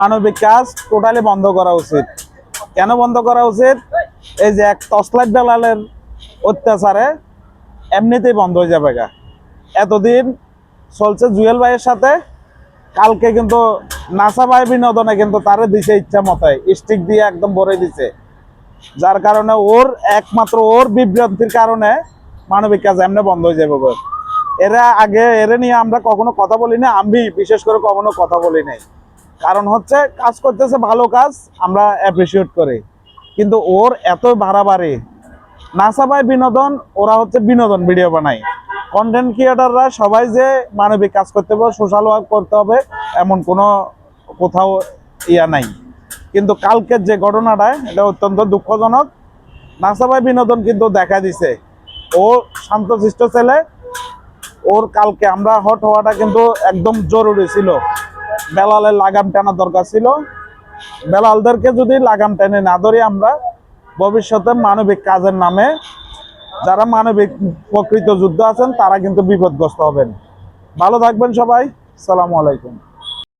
মানবিক কাজ টোটালি বন্ধ করা উচিত। কেন বন্ধ করা উচিত? এই যে এক টর্চলাইট দালালের অত্যাচারে এমনিতেই বন্ধ হয়ে যাবে গা। এতদিন চলছে জুয়েল ভাইয়ের সাথে, কালকে কিন্তু নাসা ভাই বিনোদনে কিন্তু তারে দিছে ইচ্ছা মতায়, স্টিক দিয়ে একদম ভরে দিছে। যার কারণে ওর একমাত্র ওর বিভ্রান্তির কারণে মানবিক কাজ এমনি বন্ধ হয়ে যাবে। এরা নিয়ে আমরা কখনো কথা বলি না, আমি বিশেষ করে কখনো কথা বলি নাই। কারণ হচ্ছে কাজ করতেছে, ভালো কাজ, আমরা অ্যাপ্রিসিয়েট করি। কিন্তু ওর এত বাড়াবাড়ি, নাসা ভাই বিনোদন, ওরা হচ্ছে বিনোদন ভিডিও বানায়। কন্টেন্ট ক্রিয়েটাররা সবাই যে মানবিক কাজ করতে হবে, সোশ্যাল ওয়ার্ক করতে হবে, এমন কোনো কোথাও ইয়া নাই। কিন্তু কালকের যে ঘটনাটা, এটা অত্যন্ত দুঃখজনক। নাসা ভাই বিনোদন কিন্তু দেখা দিছে ও শান্তশিষ্ট ছেলে। ওর কালকে আমরা হট হওয়াটা কিন্তু একদম জরুরি ছিল। বেলালের লাগাম টানা দরকার ছিল। বেলালদেরকে যদি লাগাম টেনে না ধরি আমরা, ভবিষ্যতে মানবিক কাজের নামে যারা মানবিক প্রকৃত যুদ্ধ আছেন তারা কিন্তু বিপদগ্রস্ত হবেন। ভালো থাকবেন সবাই। আসসালামু আলাইকুম।